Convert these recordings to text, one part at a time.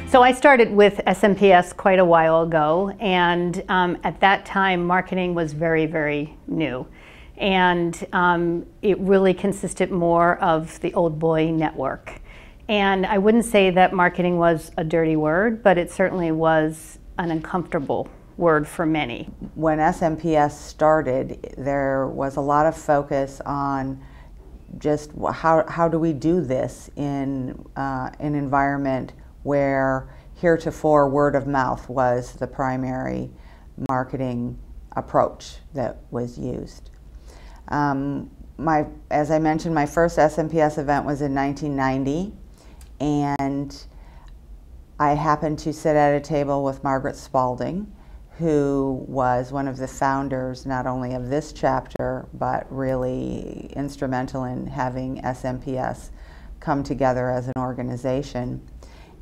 So I started with SMPS quite a while ago, and at that time marketing was very, very new. And it really consisted more of the old boy network. And I wouldn't say that marketing was a dirty word, but it certainly was an uncomfortable word for many. When SMPS started, there was a lot of focus on just how do we do this in an environment where heretofore word of mouth was the primary marketing approach that was used. As I mentioned, my first SMPS event was in 1990, and I happened to sit at a table with Margaret Spalding, who was one of the founders not only of this chapter, but really instrumental in having SMPS come together as an organization.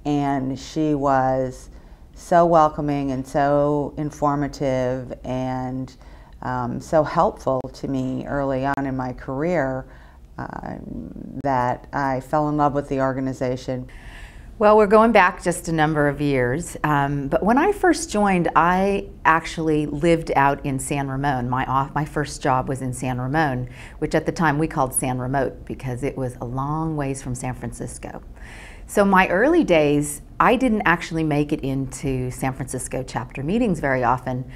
And she was so welcoming and so informative and so helpful to me early on in my career that I fell in love with the organization. Well, we're going back just a number of years, but when I first joined, I actually lived out in San Ramon. My first job was in San Ramon, which at the time we called San Remote because it was a long ways from San Francisco. So my early days, I didn't actually make it into San Francisco chapter meetings very often.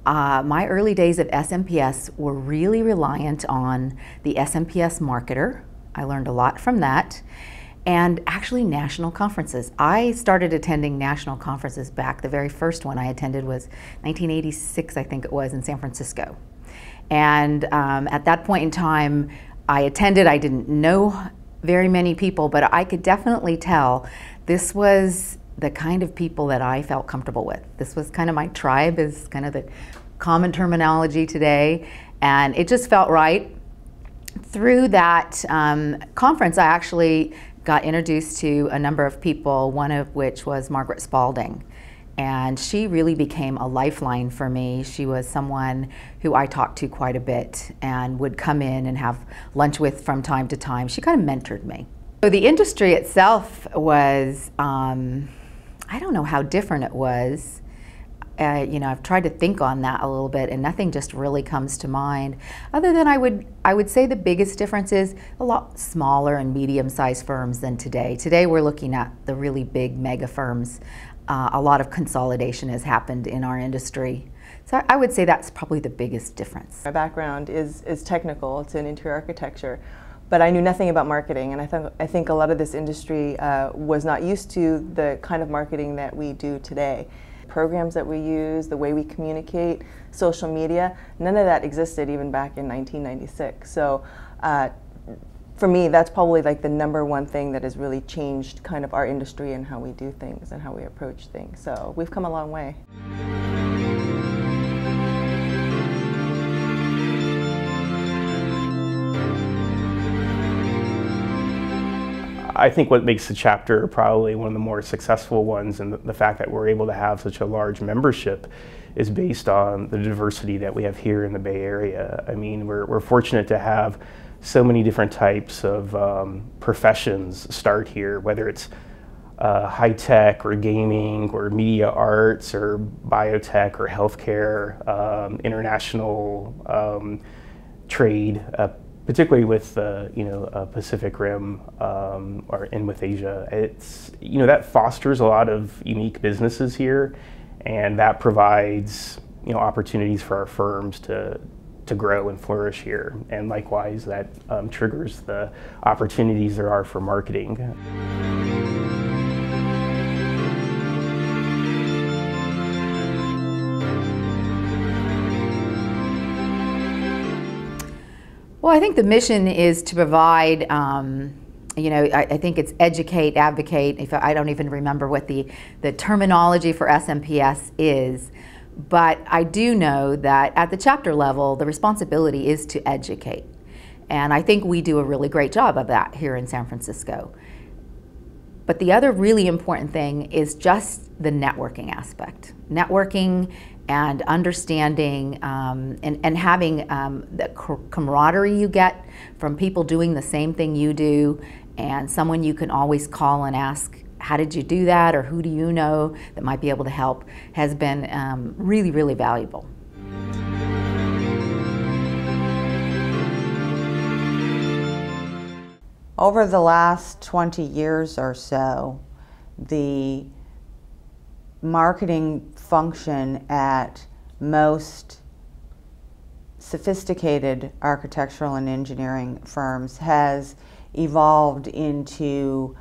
My early days of SMPS were really reliant on the SMPS marketer. I learned a lot from that. And actually national conferences. I started attending national conferences back. The very first one I attended was 1986, I think it was, in San Francisco. And at that point in time, I attended. I didn't know very many people, but I could definitely tell this was the kind of people that I felt comfortable with. This was kind of my tribe, is kind of the common terminology today, and it just felt right. Through that conference, I actually got introduced to a number of people, one of which was Margaret Spalding. And she really became a lifeline for me. She was someone who I talked to quite a bit and would come in and have lunch with from time to time. She kind of mentored me. So the industry itself was, I don't know how different it was. You know, I've tried to think on that a little bit, and nothing just really comes to mind. Other than I would say the biggest difference is a lot smaller and medium-sized firms than today. Today we're looking at the really big mega firms. A lot of consolidation has happened in our industry. So I would say that's probably the biggest difference. My background is technical. It's in interior architecture. But I knew nothing about marketing, and I think a lot of this industry was not used to the kind of marketing that we do today. Programs that we use, the way we communicate, social media, none of that existed even back in 1996. So for me, that's probably like the #1 thing that has really changed kind of our industry and how we do things and how we approach things. So we've come a long way. I think what makes the chapter probably one of the more successful ones, and the fact that we're able to have such a large membership, is based on the diversity that we have here in the Bay Area. I mean, we're fortunate to have so many different types of professions start here, whether it's high tech or gaming or media arts or biotech or healthcare, international trade, particularly with Pacific Rim and with Asia. It's, that fosters a lot of unique businesses here, and that provides opportunities for our firms to grow and flourish here. And likewise, that triggers the opportunities there are for marketing. Well, I think the mission is to provide, I think it's educate, advocate. I don't even remember what the terminology for SMPS is, but I do know that at the chapter level, the responsibility is to educate. And I think we do a really great job of that here in San Francisco. But the other really important thing is just the networking aspect. Networking and understanding and having the camaraderie you get from people doing the same thing you do, and someone you can always call and ask how did you do that, or who do you know that might be able to help, has been really, really valuable. Over the last 20 years or so, the marketing function at most sophisticated architectural and engineering firms has evolved into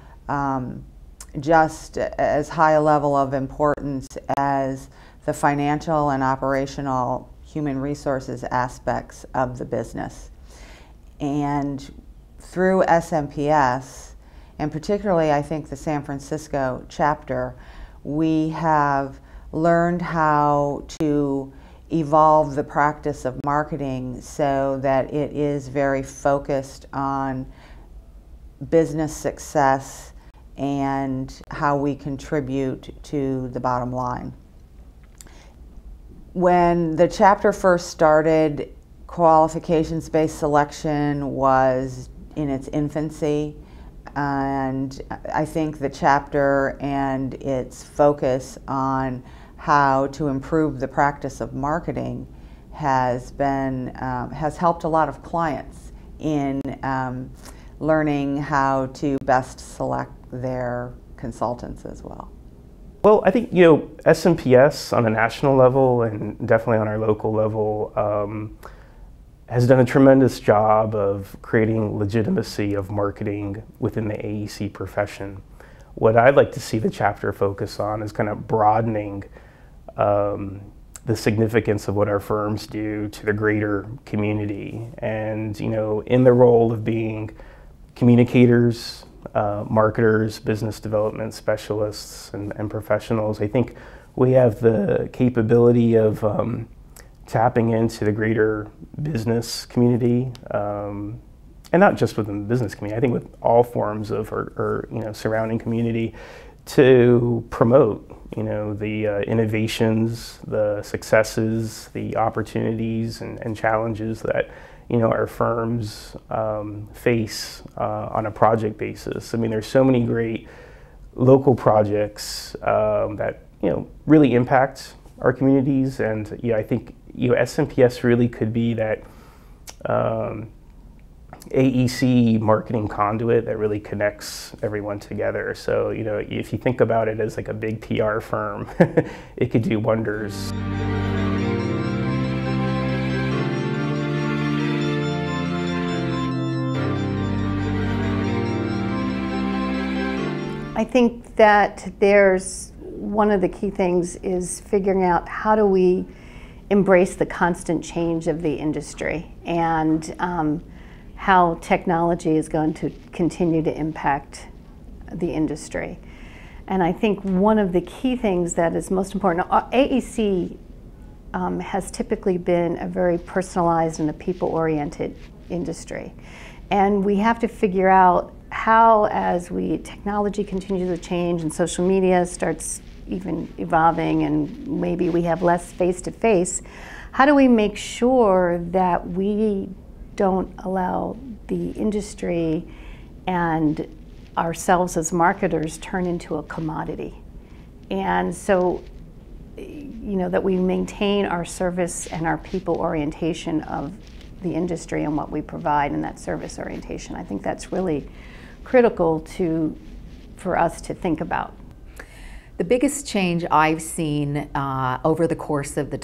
just as high a level of importance as the financial and operational human resources aspects of the business. And through SMPS, and particularly I think the San Francisco chapter, we have learned how to evolve the practice of marketing so that it is very focused on business success and how we contribute to the bottom line. When the chapter first started, qualifications-based selection was in its infancy, and I think the chapter and its focus on how to improve the practice of marketing has helped a lot of clients in learning how to best select their consultants as well. Well, I think, SMPS on a national level and definitely on our local level has done a tremendous job of creating legitimacy of marketing within the AEC profession. What I'd like to see the chapter focus on is kind of broadening the significance of what our firms do to the greater community. And, in the role of being communicators, marketers, business development specialists, and professionals, I think we have the capability of tapping into the greater business community, and not just within the business community, I think with all forms of or surrounding community, to promote the innovations, the successes, the opportunities and challenges that our firms face on a project basis. I mean, there's so many great local projects that really impact our communities, and I think SMPS really could be that AEC marketing conduit that really connects everyone together. So if you think about it as like a big PR firm, it could do wonders. I think that there's one of the key things is figuring out how do we embrace the constant change of the industry and how technology is going to continue to impact the industry. And I think one of the key things that is most important, AEC has typically been a very personalized and a people-oriented industry. And we have to figure out how, as technology continues to change and social media starts even evolving and maybe we have less face-to-face, how do we make sure that we don't allow the industry and ourselves as marketers turn into a commodity? And so, that we maintain our service and our people orientation of the industry and what we provide in that service orientation. I think that's really critical for us to think about. The biggest change I've seen over the course of the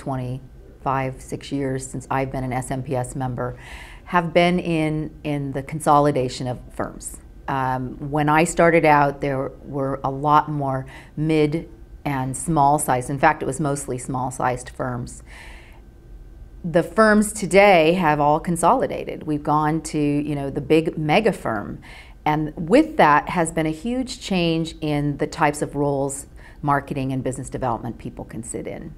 6 years since I've been an SMPS member have been in the consolidation of firms. When I started out, there were a lot more mid and small sized. In fact, it was mostly small sized firms. The firms today have all consolidated. We've gone to the big mega firm. And with that has been a huge change in the types of roles marketing and business development people can sit in.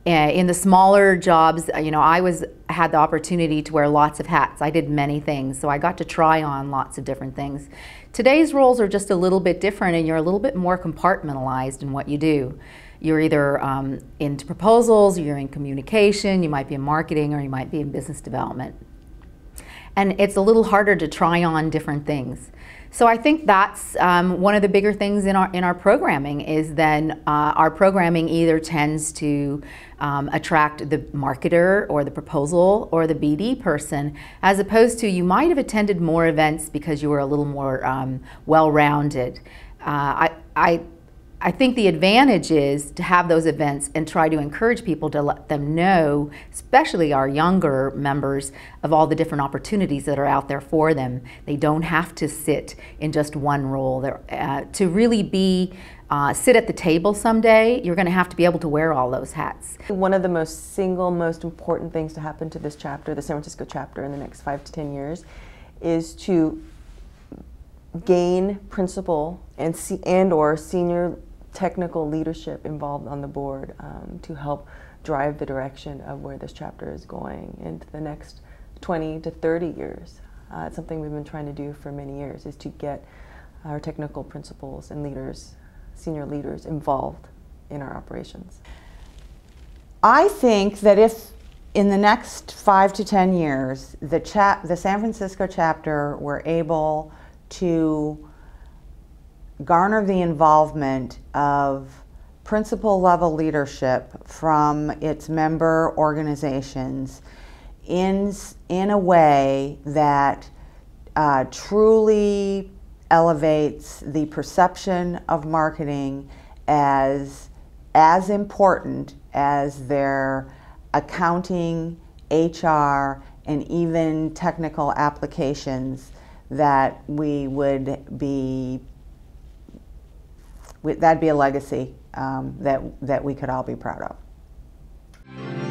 In the smaller jobs, I had the opportunity to wear lots of hats. I did many things, so I got to try on lots of different things. Today's roles are just a little bit different, and you're a little bit more compartmentalized in what you do. You're either into proposals, you're in communication, you might be in marketing, or you might be in business development. And it's a little harder to try on different things. So I think that's one of the bigger things in our programming is then our programming either tends to attract the marketer or the proposal or the BD person, as opposed to you might have attended more events because you were a little more well-rounded. I think the advantage is to have those events and try to encourage people to let them know, especially our younger members, of all the different opportunities that are out there for them. They don't have to sit in just one role. To really be sit at the table someday, you're going to have to be able to wear all those hats. One of the most important things to happen to this chapter, the San Francisco chapter, in the next 5 to 10 years, is to gain principal and or senior technical leadership involved on the board to help drive the direction of where this chapter is going into the next 20 to 30 years. It's something we've been trying to do for many years, is to get our technical principals and leaders, senior leaders, involved in our operations. I think that if in the next 5 to 10 years the San Francisco chapter were able to garner the involvement of principal level leadership from its member organizations in a way that truly elevates the perception of marketing as important as their accounting, HR, and even technical applications, that that'd be a legacy that we could all be proud of.